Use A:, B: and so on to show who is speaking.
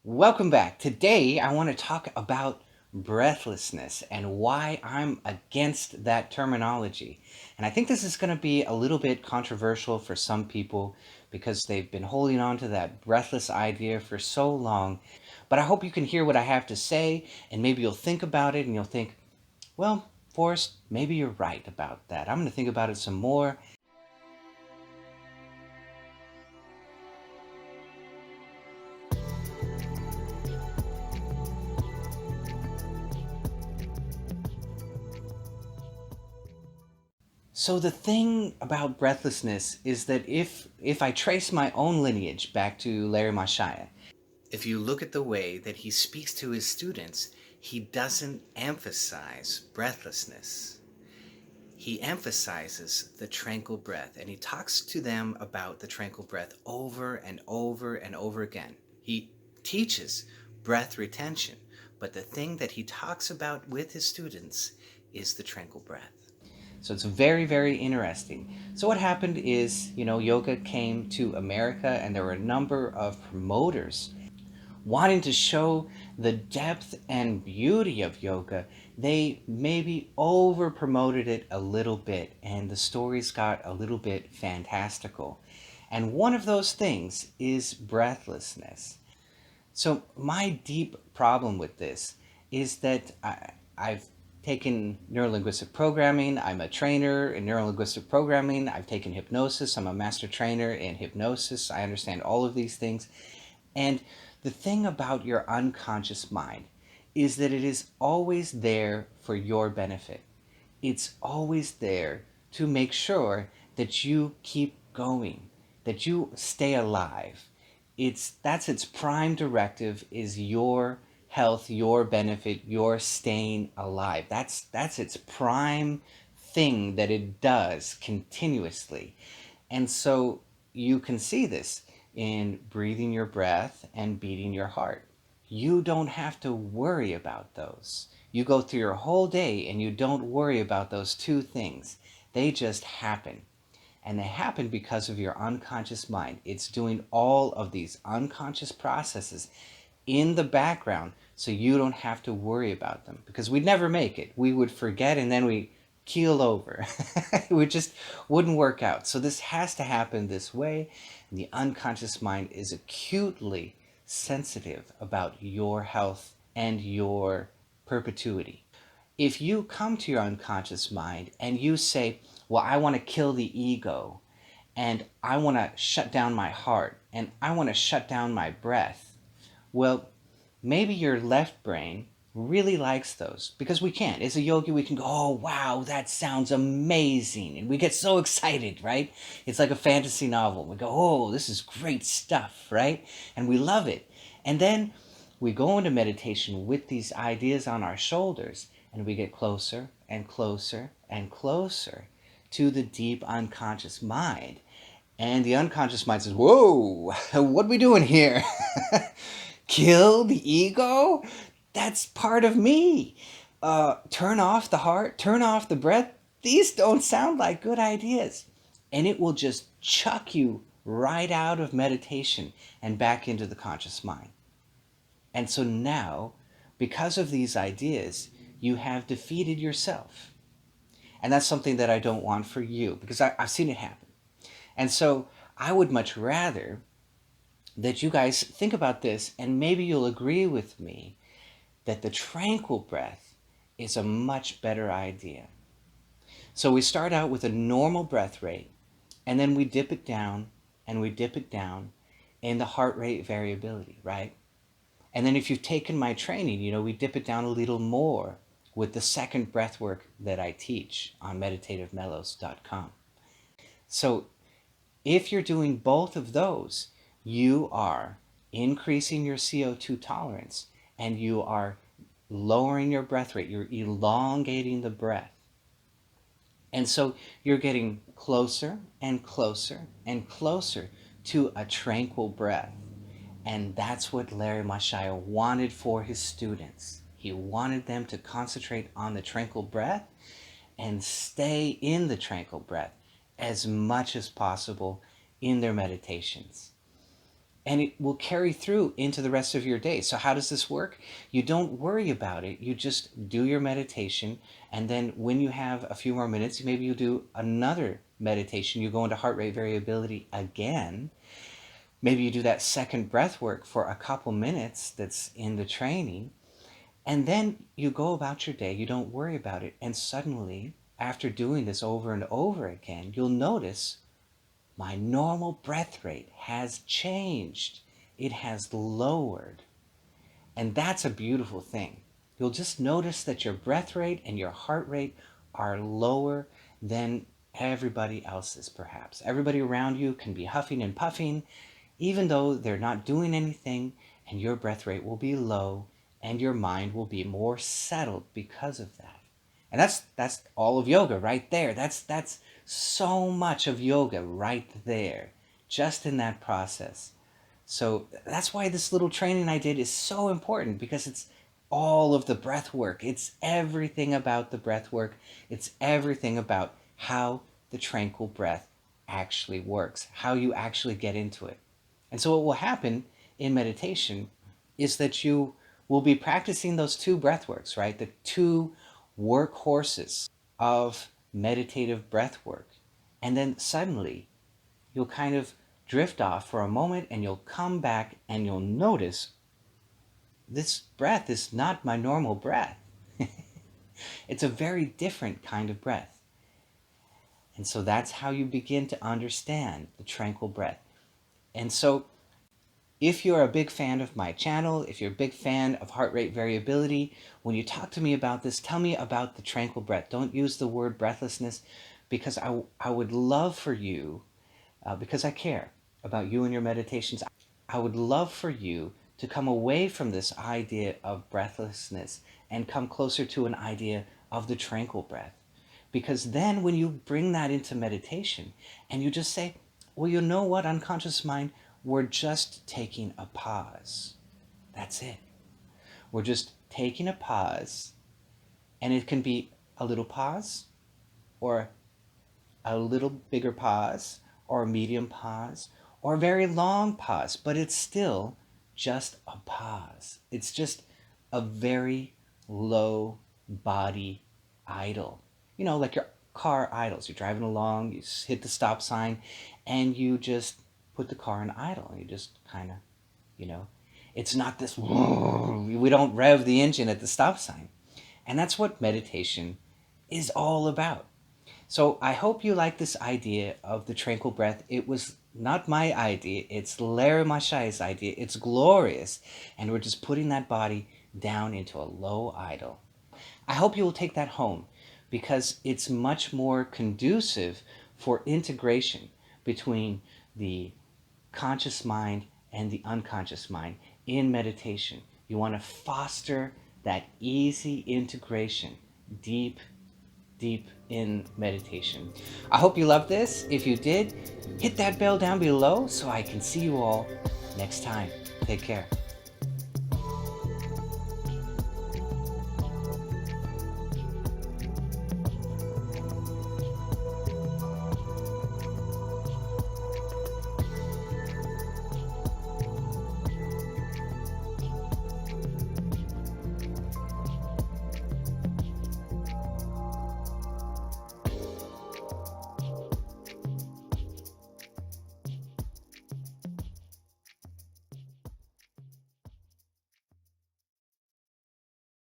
A: Welcome back. Today, I want to talk about breathlessness and why I'm against that terminology. And I think this is going to be a little bit controversial for some people because they've been holding on to that breathless idea for so long. But I hope you can hear what I have to say and maybe you'll think about it and you'll think, well, Forrest, maybe you're right about that. I'm going to think about it some more. So the thing about breathlessness is that if I trace my own lineage back to Larry Mahasaya, if you look at the way that he speaks to his students, he doesn't emphasize breathlessness. He emphasizes the tranquil breath, and he talks to them about the tranquil breath over and over and over again. He teaches breath retention, but the thing that he talks about with his students is the tranquil breath. So it's very, very interesting. So what happened is, yoga came to America and there were a number of promoters wanting to show the depth and beauty of yoga. They maybe over promoted it a little bit and the stories got a little bit fantastical. And one of those things is breathlessness. So my deep problem with this is that I've taken neurolinguistic programming. I'm a trainer in neurolinguistic programming. I've taken hypnosis. I'm a master trainer in hypnosis. I understand all of these things. And the thing about your unconscious mind is that it is always there for your benefit. It's always there to make sure that you keep going, that you stay alive. That's its prime directive is your health, your benefit, your staying alive. That's its prime thing that it does continuously. And so you can see this in breathing your breath and beating your heart. You don't have to worry about those. You go through your whole day and you don't worry about those two things. They just happen. And they happen because of your unconscious mind. It's doing all of these unconscious processes in the background so you don't have to worry about them. Because we'd never make it. We would forget and then we keel over. It just wouldn't work out. So this has to happen this way. And the unconscious mind is acutely sensitive about your health and your perpetuity. If you come to your unconscious mind and you say, well, I want to kill the ego, and I want to shut down my heart, and I want to shut down my breath, well, maybe your left brain really likes those because we can. As a yogi, we can go, oh, wow, that sounds amazing. And we get so excited, right? It's like a fantasy novel. We go, oh, this is great stuff, right? And we love it. And then we go into meditation with these ideas on our shoulders and we get closer and closer and closer to the deep unconscious mind. And the unconscious mind says, whoa, what are we doing here? Kill the ego? That's part of me. Turn off the heart, turn off the breath. These don't sound like good ideas. And it will just chuck you right out of meditation and back into the conscious mind. And so now, because of these ideas, you have defeated yourself. And that's something that I don't want for you because I've seen it happen. And so I would much rather that you guys think about this and maybe you'll agree with me that the tranquil breath is a much better idea. So we start out with a normal breath rate and then we dip it down and we dip it down in the heart rate variability, right? And then if you've taken my training, we dip it down a little more with the second breath work that I teach on meditativemellows.com. So if you're doing both of those, you are increasing your CO2 tolerance and you are lowering your breath rate. You're elongating the breath. And so you're getting closer and closer and closer to a tranquil breath. And that's what Larry Mahasaya wanted for his students. He wanted them to concentrate on the tranquil breath and stay in the tranquil breath as much as possible in their meditations. and it will carry through into the rest of your day. So how does this work? You don't worry about it. You just do your meditation, and then when you have a few more minutes, maybe you do another meditation. You go into heart rate variability again. Maybe you do that second breath work for a couple minutes that's in the training, and then you go about your day. You don't worry about it, and suddenly, after doing this over and over again, you'll notice my normal breath rate has changed. It has lowered. And that's a beautiful thing. You'll just notice that your breath rate and your heart rate are lower than everybody else's, perhaps. Everybody around you can be huffing and puffing, even though they're not doing anything, and your breath rate will be low, and your mind will be more settled because of that. And that's all of yoga right there. That's so much of yoga right there, just in that process. So that's why this little training I did is so important, because it's all of the breath work. It's everything about the breath work. It's everything about how the tranquil breath actually works, how you actually get into it. And so what will happen in meditation is that you will be practicing those two breath works, right? The two workhorses of meditative breath work. And then suddenly you'll kind of drift off for a moment, and you'll come back and you'll notice this breath is not my normal breath. It's a very different kind of breath. And so that's how you begin to understand the tranquil breath. And so if you're a big fan of my channel, if you're a big fan of heart rate variability, when you talk to me about this, tell me about the tranquil breath. Don't use the word breathlessness, because I would love for you, because I care about you and your meditations, I would love for you to come away from this idea of breathlessness and come closer to an idea of the tranquil breath. Because then when you bring that into meditation and you just say, well, you know what, unconscious mind, we're just taking a pause. That's it. We're just taking a pause, and it can be a little pause, or a little bigger pause, or a medium pause, or a very long pause, but it's still just a pause. It's just a very low body idle. You know, like your car idles. You're driving along, you hit the stop sign, and you just put the car in idle. You just kind of, it's not this, we don't rev the engine at the stop sign. And that's what meditation is all about. So I hope you like this idea of the tranquil breath. It was not my idea. It's Larry Mashaya's idea. It's glorious. And we're just putting that body down into a low idle. I hope you will take that home, because it's much more conducive for integration between the conscious mind and the unconscious mind in meditation. You want to foster that easy integration deep in meditation. I hope you loved this. If you did, hit that bell down below so I can see you all next time. Take care.